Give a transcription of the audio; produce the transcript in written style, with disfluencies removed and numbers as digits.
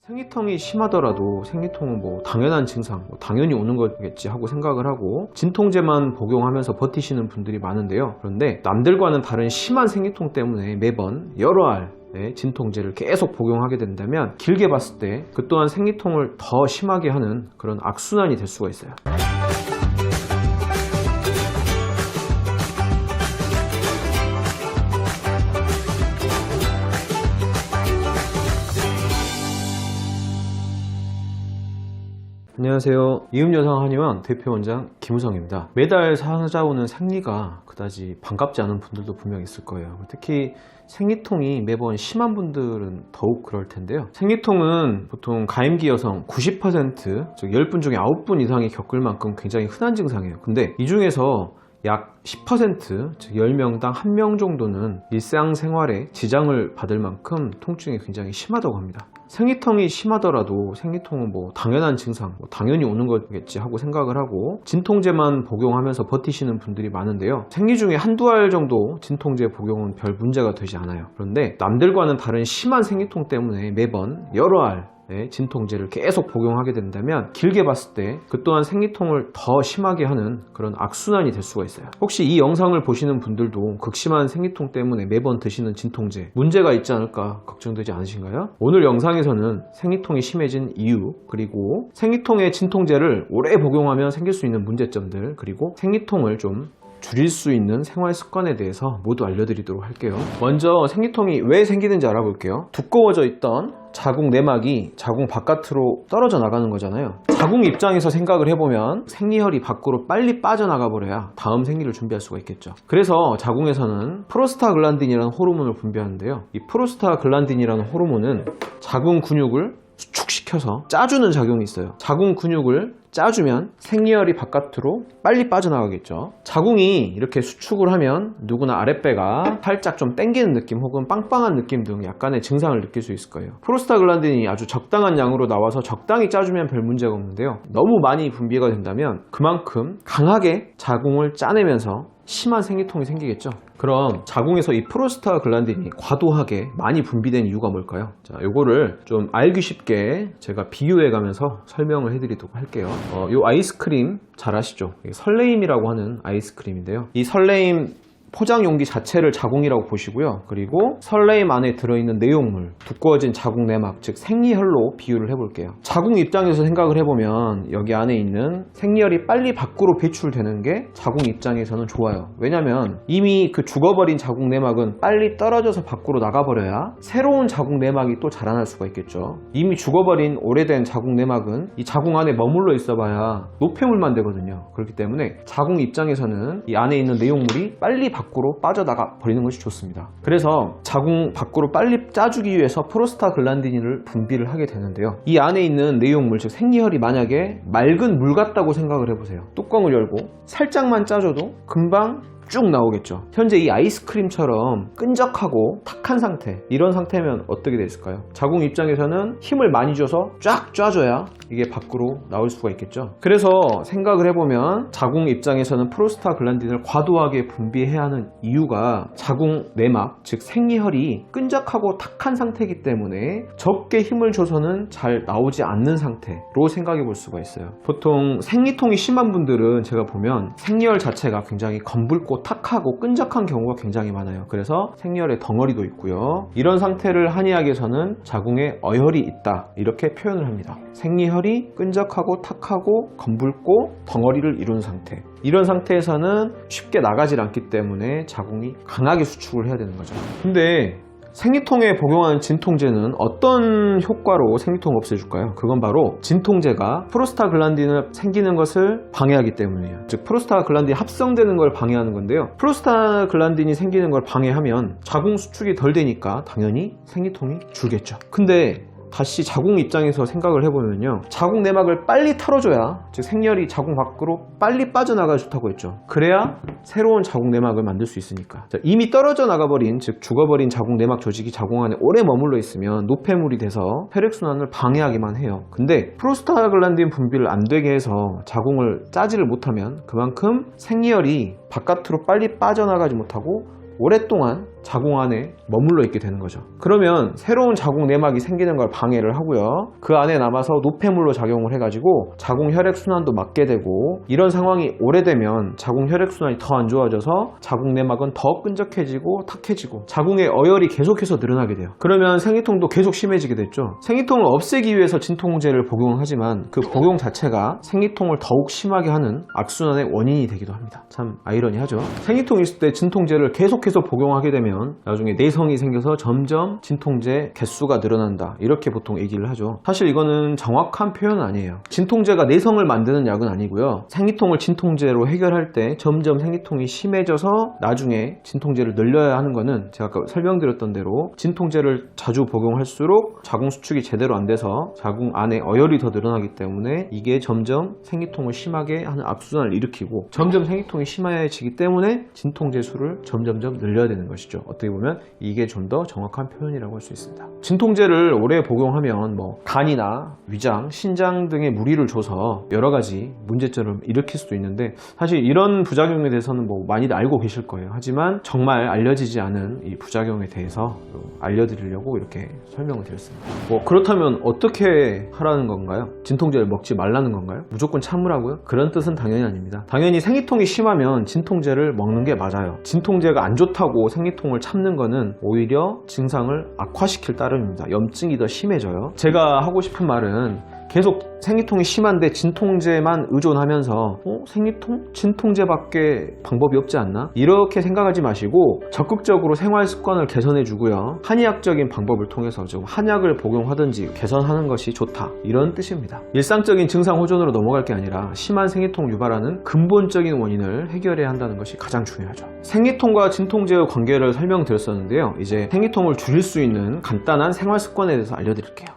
생리통이 심하더라도 생리통은 뭐 당연한 증상, 당연히 오는 거겠지 하고 생각을 하고 진통제만 복용하면서 버티시는 분들이 많은데요. 그런데 남들과는 다른 심한 생리통 때문에 매번 여러 알의 진통제를 계속 복용하게 된다면 길게 봤을 때 그 또한 생리통을 더 심하게 하는 그런 악순환이 될 수가 있어요. 안녕하세요. 이음여성 한의원 대표원장 김우성입니다. 매달 찾아오는 생리가 그다지 반갑지 않은 분들도 분명 있을 거예요. 특히 생리통이 매번 심한 분들은 더욱 그럴 텐데요. 생리통은 보통 가임기 여성 90%, 즉 10분 중에 9분 이상이 겪을 만큼 굉장히 흔한 증상이에요. 근데 이 중에서 약 10%, 즉 10명당 1명 정도는 일상생활에 지장을 받을 만큼 통증이 굉장히 심하다고 합니다. 생리통이 심하더라도 생리통은 뭐 당연한 증상, 당연히 오는 거겠지 하고 생각을 하고 진통제만 복용하면서 버티시는 분들이 많은데요. 생리 중에 한두 알 정도 진통제 복용은 별 문제가 되지 않아요. 그런데 남들과는 다른 심한 생리통 때문에 매번 여러 알 진통제를 계속 복용하게 된다면 길게 봤을 때 그 또한 생리통을 더 심하게 하는 그런 악순환이 될 수가 있어요. 혹시 이 영상을 보시는 분들도 극심한 생리통 때문에 매번 드시는 진통제 문제가 있지 않을까 걱정되지 않으신가요? 오늘 영상에서는 생리통이 심해진 이유, 그리고 생리통의 진통제를 오래 복용하면 생길 수 있는 문제점들, 그리고 생리통을 좀 줄일 수 있는 생활 습관에 대해서 모두 알려드리도록 할게요. 먼저 생리통이 왜 생기는지 알아볼게요. 두꺼워져 있던 자궁 내막이 자궁 바깥으로 떨어져 나가는 거잖아요. 자궁 입장에서 생각을 해보면 생리혈이 밖으로 빨리 빠져나가 버려야 다음 생리를 준비할 수가 있겠죠. 그래서 자궁에서는 프로스타글란딘이라는 호르몬을 분비하는데요. 이 프로스타글란딘이라는 호르몬은 자궁 근육을 수축시켜서 짜주는 작용이 있어요. 자궁 근육을 짜주면 생리혈이 바깥으로 빨리 빠져나가겠죠. 자궁이 이렇게 수축을 하면 누구나 아랫배가 살짝 좀 당기는 느낌 혹은 빵빵한 느낌 등 약간의 증상을 느낄 수 있을 거예요. 프로스타글란딘이 아주 적당한 양으로 나와서 적당히 짜주면 별 문제가 없는데요. 너무 많이 분비가 된다면 그만큼 강하게 자궁을 짜내면서 심한 생리통이 생기겠죠. 그럼 자궁에서 이 프로스타글란딘이 과도하게 많이 분비된 이유가 뭘까요? 자, 요거를 좀 알기 쉽게 제가 비유해 가면서 설명을 해드리도록 할게요. 요 아이스크림 잘 아시죠? 설레임이라고 하는 아이스크림인데요. 이 설레임 포장 용기 자체를 자궁이라고 보시고요. 그리고 설레임 안에 들어있는 내용물, 두꺼워진 자궁 내막, 즉 생리혈로 비유를 해볼게요. 자궁 입장에서 생각을 해보면 여기 안에 있는 생리혈이 빨리 밖으로 배출되는 게 자궁 입장에서는 좋아요. 왜냐면 이미 그 죽어버린 자궁 내막은 빨리 떨어져서 밖으로 나가버려야 새로운 자궁 내막이 또 자라날 수가 있겠죠. 이미 죽어버린 오래된 자궁 내막은 이 자궁 안에 머물러 있어봐야 노폐물만 되거든요. 그렇기 때문에 자궁 입장에서는 이 안에 있는 내용물이 빨리 밖으로 빠져나가 버리는 것이 좋습니다. 그래서 자궁 밖으로 빨리 짜주기 위해서 프로스타글란딘을 분비를 하게 되는데요. 이 안에 있는 내용물, 즉 생리혈이 만약에 맑은 물 같다고 생각을 해보세요. 뚜껑을 열고 살짝만 짜줘도 금방 쭉 나오겠죠. 현재 이 아이스크림처럼 끈적하고 탁한 상태, 이런 상태면 어떻게 됐을까요? 자궁 입장에서는 힘을 많이 줘서 쫙 짜줘야 이게 밖으로 나올 수가 있겠죠. 그래서 생각을 해보면 자궁 입장에서는 프로스타글란딘을 과도하게 분비해야 하는 이유가 자궁 내막, 즉 생리혈이 끈적하고 탁한 상태이기 때문에 적게 힘을 줘서는 잘 나오지 않는 상태로 생각해 볼 수가 있어요. 보통 생리통이 심한 분들은 제가 보면 생리혈 자체가 굉장히 검붉고 탁하고 끈적한 경우가 굉장히 많아요. 그래서 생리혈의 덩어리도 있고요. 이런 상태를 한의학에서는 자궁에 어혈이 있다, 이렇게 표현을 합니다. 생리혈이 끈적하고 탁하고 검붉고 덩어리를 이룬 상태, 이런 상태에서는 쉽게 나가질 않기 때문에 자궁이 강하게 수축을 해야 되는 거죠. 근데 생리통에 복용하는 진통제는 어떤 효과로 생리통을 없애줄까요? 그건 바로 진통제가 프로스타글란딘을 생기는 것을 방해하기 때문이에요. 즉 프로스타글란딘이 합성되는 걸 방해하는 건데요. 프로스타글란딘이 생기는 걸 방해하면 자궁 수축이 덜 되니까 당연히 생리통이 줄겠죠. 근데 다시 자궁 입장에서 생각을 해보면요, 자궁 내막을 빨리 털어줘야, 즉 생리혈이 자궁 밖으로 빨리 빠져나가 좋다고 했죠. 그래야 새로운 자궁 내막을 만들 수 있으니까. 자, 이미 떨어져 나가버린, 즉 죽어버린 자궁 내막 조직이 자궁 안에 오래 머물러 있으면 노폐물이 돼서 혈액순환을 방해하기만 해요. 근데 프로스타글란딘 분비를 안 되게 해서 자궁을 짜지를 못하면 그만큼 생리혈이 바깥으로 빨리 빠져나가지 못하고 오랫동안 자궁 안에 머물러 있게 되는 거죠. 그러면 새로운 자궁 내막이 생기는 걸 방해를 하고요. 그 안에 남아서 노폐물로 작용을 해가지고 자궁 혈액순환도 막게 되고, 이런 상황이 오래되면 자궁 혈액순환이 더 안 좋아져서 자궁 내막은 더 끈적해지고 탁해지고 자궁의 어혈이 계속해서 늘어나게 돼요. 그러면 생리통도 계속 심해지게 됐죠. 생리통을 없애기 위해서 진통제를 복용하지만 그 복용 자체가 생리통을 더욱 심하게 하는 악순환의 원인이 되기도 합니다. 참 아이러니하죠. 생리통이 있을 때 진통제를 계속해서 복용하게 되면 나중에 내성이 생겨서 점점 진통제 개수가 늘어난다, 이렇게 보통 얘기를 하죠. 사실 이거는 정확한 표현은 아니에요. 진통제가 내성을 만드는 약은 아니고요. 생리통을 진통제로 해결할 때 점점 생리통이 심해져서 나중에 진통제를 늘려야 하는 거는 제가 아까 설명드렸던 대로 진통제를 자주 복용할수록 자궁 수축이 제대로 안 돼서 자궁 안에 어혈이 더 늘어나기 때문에 이게 점점 생리통을 심하게 하는 악순환을 일으키고, 점점 생리통이 심해지기 때문에 진통제 수를 점점점 늘려야 되는 것이죠. 어떻게 보면 이게 좀 더 정확한 표현이라고 할 수 있습니다. 진통제를 오래 복용하면 간이나 위장, 신장 등에 무리를 줘서 여러 가지 문제점을 일으킬 수도 있는데, 사실 이런 부작용에 대해서는 많이들 알고 계실 거예요. 하지만 정말 알려지지 않은 이 부작용에 대해서 알려드리려고 이렇게 설명을 드렸습니다. 그렇다면 어떻게 하라는 건가요? 진통제를 먹지 말라는 건가요? 무조건 참으라고요? 그런 뜻은 당연히 아닙니다. 당연히 생리통이 심하면 진통제를 먹는 게 맞아요. 진통제가 안 좋다고 생리통을 참는 거는 오히려 증상을 악화시킬 따름입니다. 염증이 더 심해져요. 제가 하고 싶은 말은, 계속 생리통이 심한데 진통제만 의존하면서 생리통? 진통제밖에 방법이 없지 않나? 이렇게 생각하지 마시고 적극적으로 생활 습관을 개선해 주고요. 한의학적인 방법을 통해서 좀 한약을 복용하든지 개선하는 것이 좋다, 이런 뜻입니다. 일상적인 증상 호전으로 넘어갈 게 아니라 심한 생리통 유발하는 근본적인 원인을 해결해야 한다는 것이 가장 중요하죠. 생리통과 진통제의 관계를 설명드렸었는데요. 이제 생리통을 줄일 수 있는 간단한 생활 습관에 대해서 알려드릴게요.